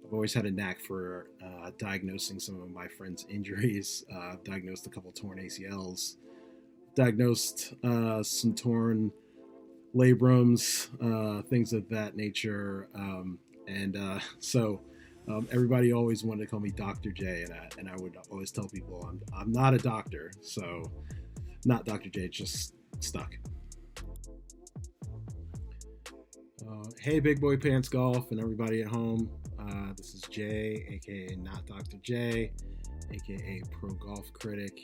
I've always had a knack for diagnosing some of my friends' injuries. I've diagnosed a couple torn ACLs, diagnosed some torn labrums, things of that nature. So everybody always wanted to call me Dr. J, and I would always tell people I'm not a doctor, so not Dr. J, just stuck. Hey, Big Boy Pants Golf and everybody at home. This is Jay, aka not Dr. J, aka Pro Golf Critic,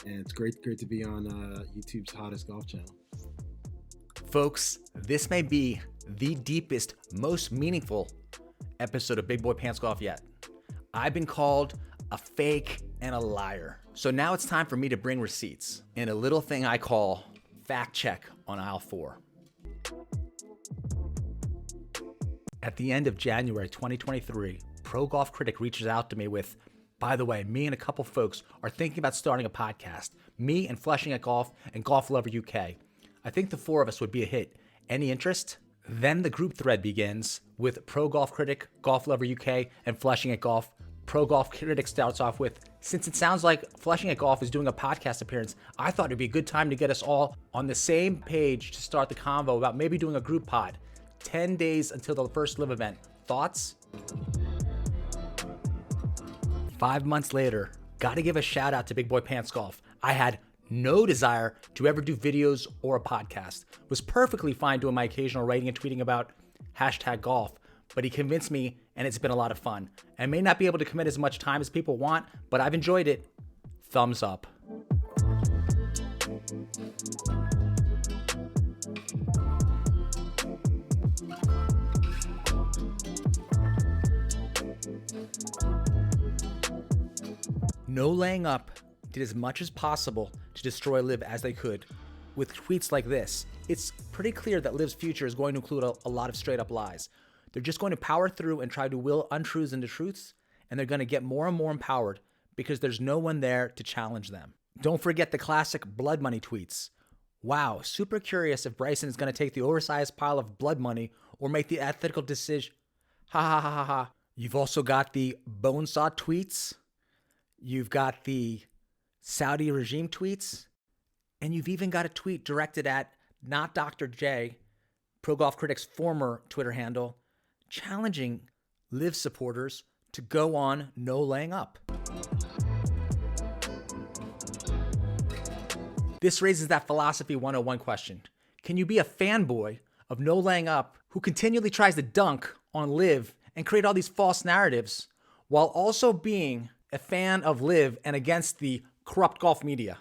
and it's great to be on YouTube's hottest golf channel. Folks, this may be the deepest, most meaningful episode of Big Boy Pants Golf yet. I've been called a fake and a liar. So now it's time for me to bring receipts in a little thing I call fact check on aisle 4. At the end of January 2023, Pro Golf Critic reaches out to me with, by the way, me and a couple folks are thinking about starting a podcast. Me and Fleshing at Golf and Golf Lover UK. I think the 4 of us would be a hit. Any interest? Then the group thread begins with Pro Golf Critic, Golf Lover UK, and Fleshing at Golf. Pro Golf Critic starts off with, since it sounds like Fleshing at Golf is doing a podcast appearance, I thought it'd be a good time to get us all on the same page to start the convo about maybe doing a group pod. 10 days until the first live event. Thoughts? 5 months later, gotta give a shout out to Big Boy Pants Golf. I had no desire to ever do videos or a podcast. Was perfectly fine doing my occasional writing and tweeting about #golf, but he convinced me and it's been a lot of fun. I may not be able to commit as much time as people want, but I've enjoyed it. Thumbs up. No Laying Up did as much as possible to destroy Liv as they could. With tweets like this, it's pretty clear that Liv's future is going to include a lot of straight up lies. They're just going to power through and try to will untruths into truths, and they're going to get more and more empowered because there's no one there to challenge them. Don't forget the classic blood money tweets. Wow, super curious if Bryson is going to take the oversized pile of blood money or make the ethical decision. Ha ha ha ha ha. You've also got the bonesaw tweets. You've got the Saudi regime tweets, and you've even got a tweet directed at not Dr. J, Pro Golf Critic's former Twitter handle, challenging Liv supporters to go on No Laying Up. This raises that philosophy 101 question. Can you be a fanboy of No Laying Up who continually tries to dunk on Liv and create all these false narratives while also being a fan of Liv and against the corrupt golf media?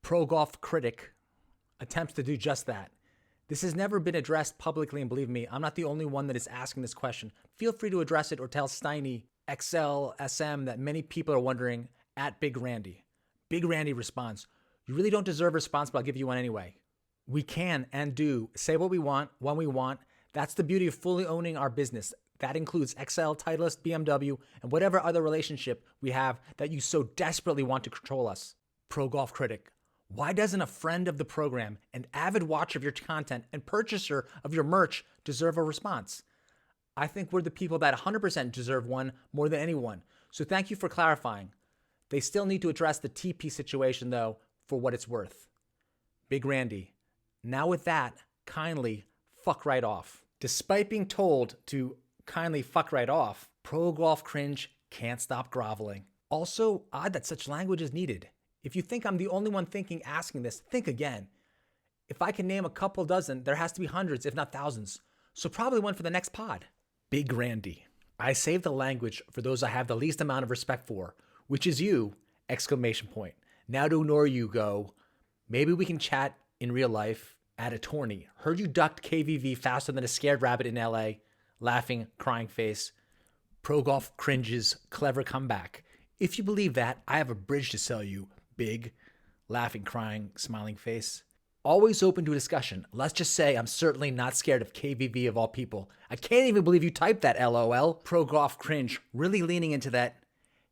Pro Golf Critic attempts to do just that. This has never been addressed publicly, and believe me, I'm not the only one that is asking this question. Feel free to address it or tell Steiny, XLSM, that many people are wondering at Big Randy. Big Randy responds, you really don't deserve a response, but I'll give you one anyway. We can and do say what we want, when we want. That's the beauty of fully owning our business. That includes XL, Titleist, BMW, and whatever other relationship we have that you so desperately want to control us. Pro Golf Critic, why doesn't a friend of the program, an avid watcher of your content, and purchaser of your merch deserve a response? I think we're the people that 100% deserve one more than anyone. So thank you for clarifying. They still need to address the TP situation, though, for what it's worth. Big Randy, now with that, kindly fuck right off. Despite being told to kindly fuck right off, Pro Golf Cringe can't stop groveling. Also, odd that such language is needed. If you think I'm the only one asking this, think again. If I can name a couple dozen, there has to be hundreds, if not thousands. So probably one for the next pod. Big Randy, I save the language for those I have the least amount of respect for, which is you, ! Now to ignore you, go, maybe we can chat in real life at a tourney. Heard you ducked KVV faster than a scared rabbit in LA. Laughing, crying face. Pro Golf Cringe's clever comeback. If you believe that, I have a bridge to sell you, big, laughing, crying, smiling face. Always open to a discussion. Let's just say I'm certainly not scared of KVV of all people. I can't even believe you typed that, LOL. Pro Golf Cringe, really leaning into that,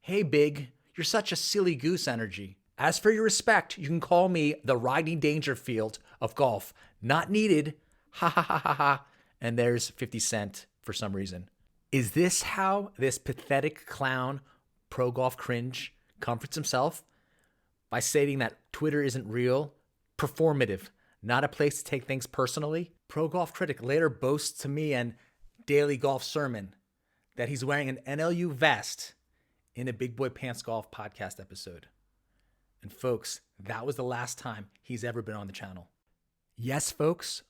hey big, you're such a silly goose energy. As for your respect, you can call me the Rodney Dangerfield of golf. Not needed. Ha ha ha ha ha. And there's 50 Cent for some reason. Is this how this pathetic clown, Pro Golf Cringe, comforts himself? By stating that Twitter isn't real, performative, not a place to take things personally? Pro Golf Critic later boasts to me and Daily Golf Sermon that he's wearing an NLU vest in a Big Boy Pants Golf podcast episode. And folks, that was the last time he's ever been on the channel. Yes, folks,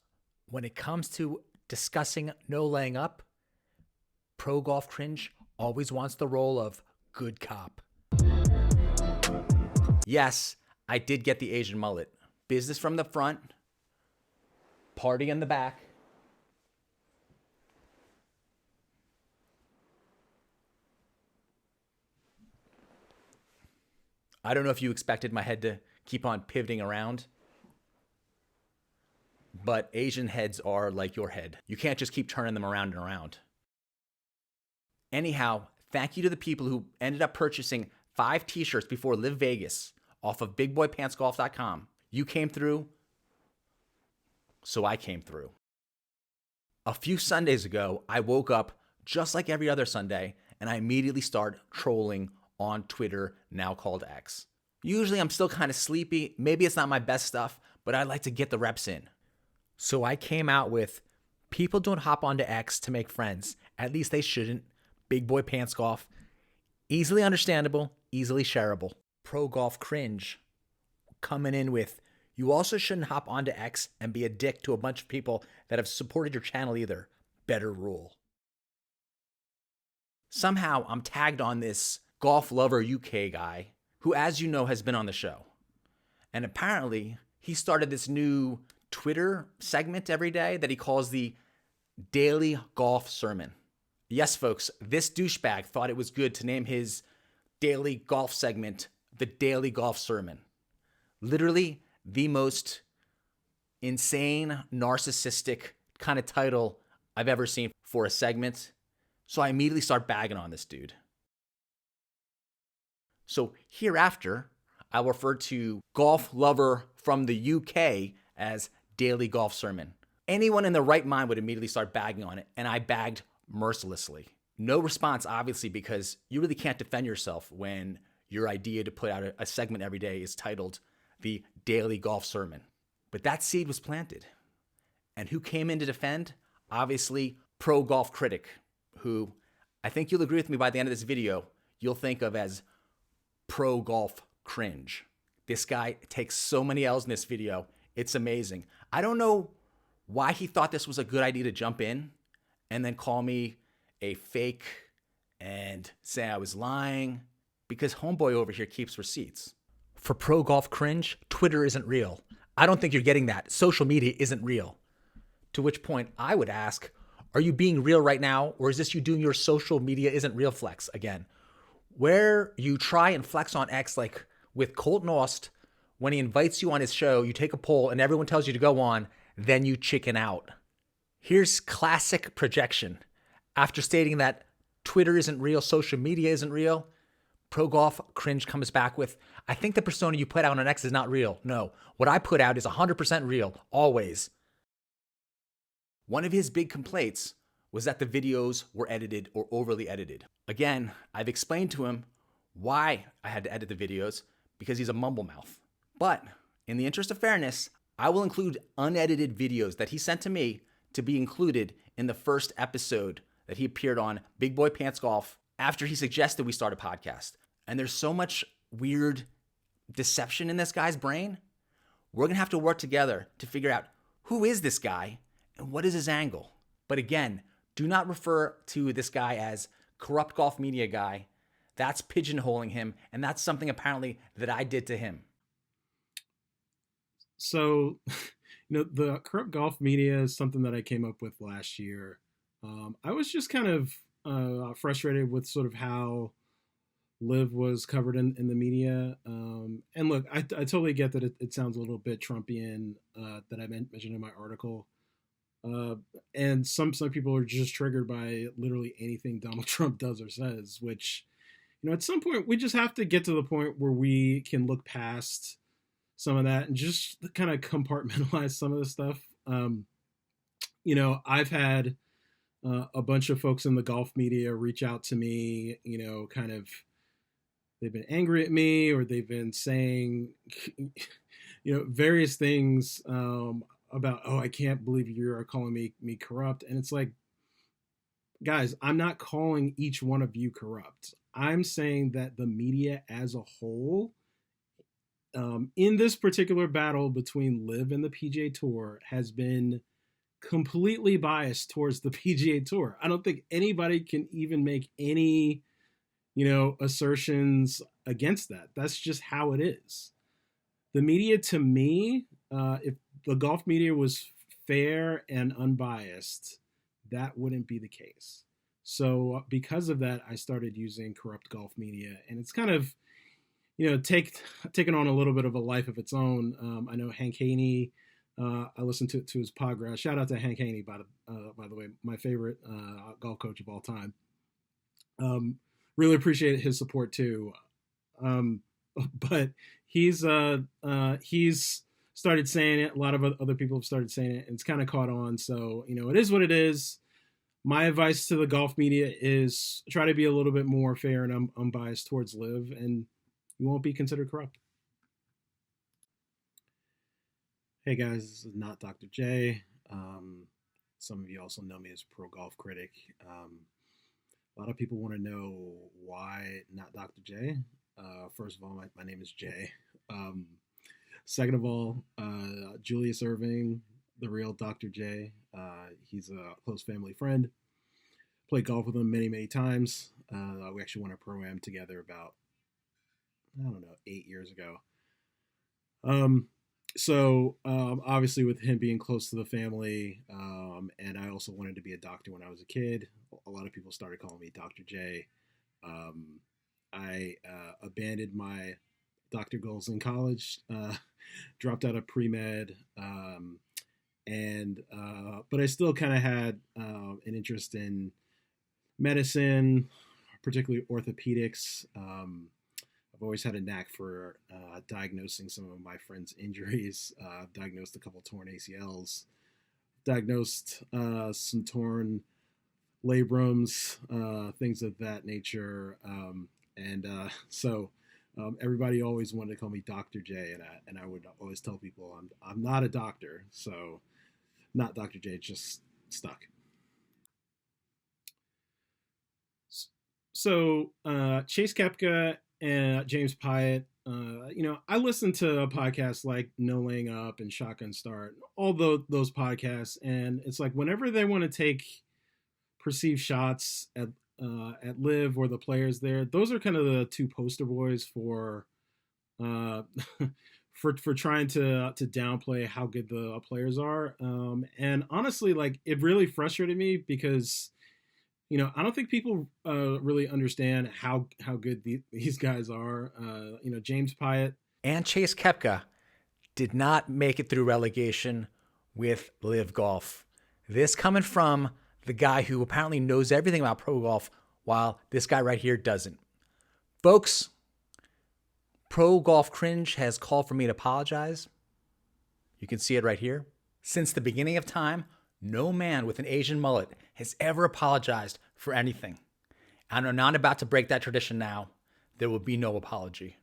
when it comes to discussing no laying up, Pro Golf Cringe always wants the role of good cop. Yes, I did get the Asian mullet. Business from the front, party in the back. I don't know if you expected my head to keep on pivoting around, but Asian heads are like your head. You can't just keep turning them around and around. Anyhow, thank you to the people who ended up purchasing 5 t-shirts before Live Vegas off of BigBoyPantsGolf.com. You came through, so I came through. A few Sundays ago, I woke up just like every other Sunday, and I immediately started trolling on Twitter, now called X. Usually I'm still kind of sleepy. Maybe it's not my best stuff, but I like to get the reps in. So I came out with, people don't hop onto X to make friends. At least they shouldn't. Big Boy Pants Golf. Easily understandable, easily shareable. Pro Golf Cringe coming in with, you also shouldn't hop onto X and be a dick to a bunch of people that have supported your channel either. Better rule. Somehow I'm tagged on this golf lover UK guy who, as you know, has been on the show. And apparently he started this new Twitter segment every day that he calls the Daily Golf Sermon. Yes, folks, this douchebag thought it was good to name his daily golf segment the Daily Golf Sermon. Literally the most insane, narcissistic kind of title I've ever seen for a segment. So I immediately start bagging on this dude. So hereafter, I'll refer to golf lover from the UK as Daily Golf Sermon. Anyone in their right mind would immediately start bagging on it, and I bagged mercilessly. No response, obviously, because you really can't defend yourself when your idea to put out a segment every day is titled the Daily Golf Sermon. But that seed was planted. And who came in to defend? Obviously, Pro Golf Critic, who I think you'll agree with me by the end of this video, you'll think of as Pro Golf Cringe. This guy takes so many L's in this video. It's amazing. I don't know why he thought this was a good idea to jump in and then call me a fake and say I was lying, because homeboy over here keeps receipts. For Pro Golf Cringe, Twitter isn't real. I don't think you're getting that. Social media isn't real. To which point I would ask, are you being real right now, or is this you doing your social media isn't real flex again? Where you try and flex on X, like with Colton Aust, when he invites you on his show, you take a poll and everyone tells you to go on, then you chicken out. Here's classic projection. After stating that Twitter isn't real, social media isn't real, Pro Golf Cringe comes back with, I think the persona you put out on X is not real. No, what I put out is 100% real, always. One of his big complaints was that the videos were edited or overly edited. Again, I've explained to him why I had to edit the videos, because he's a mumble mouth. But in the interest of fairness, I will include unedited videos that he sent to me to be included in the first episode that he appeared on Big Boy Pants Golf after he suggested we start a podcast. And there's so much weird deception in this guy's brain. We're going to have to work together to figure out who is this guy and what is his angle. But again, do not refer to this guy as corrupt golf media guy. That's pigeonholing him, and that's something apparently that I did to him. So, the corrupt golf media is something that I came up with last year. I was just kind of frustrated with sort of how Liv was covered in the media. And look, I totally get that it sounds a little bit Trumpian, that I mentioned in my article. And some people are just triggered by literally anything Donald Trump does or says, which, at some point we just have to get to the point where we can look past some of that and just kind of compartmentalize some of the stuff. I've had a bunch of folks in the golf media reach out to me, kind of, they've been angry at me, or they've been saying, various things about, oh, I can't believe you're calling me corrupt. And it's like, guys, I'm not calling each one of you corrupt. I'm saying that the media as a whole, in this particular battle between LIV and the PGA Tour, has been completely biased towards the PGA Tour. I don't think anybody can even make any, assertions against that. That's just how it is. The media, to me, if the golf media was fair and unbiased, that wouldn't be the case. So because of that, I started using corrupt golf media, and it's kind of, taken on a little bit of a life of its own. I know Hank Haney. I listened to his podcast. Shout out to Hank Haney, by the way, my favorite golf coach of all time. Really appreciate his support too. But he's started saying it. A lot of other people have started saying it, and it's kind of caught on. So it is what it is. My advice to the golf media is try to be a little bit more fair and unbiased towards LIV, and you won't be considered corrupt. Hey guys, this is not Dr. J. Some of you also know me as Pro Golf Critic. A lot of people want to know why not Dr. J. First of all, my name is Jay. Second of all, Julius Irving, the real Dr. J. He's a close family friend. Played golf with him many, many times. We actually won a Pro-Am together about, 8 years ago. So obviously with him being close to the family, and I also wanted to be a doctor when I was a kid, a lot of people started calling me Dr. J. I abandoned my doctor goals in college, dropped out of pre-med, but I still kind of had an interest in medicine, particularly orthopedics. I've always had a knack for diagnosing some of my friends' injuries. I've diagnosed a couple torn ACLs, diagnosed some torn labrums, things of that nature. So everybody always wanted to call me Dr. J, and I would always tell people I'm not a doctor, so not Dr. J, just stuck. So Chase Koepka and James Piot, I listen to podcasts like No Laying Up and Shotgun Start, all those podcasts, and it's like whenever they want to take perceived shots at LIV or the players there, those are kind of the two poster boys for for trying to downplay how good the players are. And honestly, like, it really frustrated me because I don't think people really understand how good these guys are. James Piot and Chase Koepka did not make it through relegation with LIV Golf. This coming from the guy who apparently knows everything about pro golf, while this guy right here doesn't. Folks, Pro Golf Cringe has called for me to apologize. You can see it right here. Since the beginning of time, no man with an Asian mullet has ever apologized for anything. And I'm not about to break that tradition now. There will be no apology.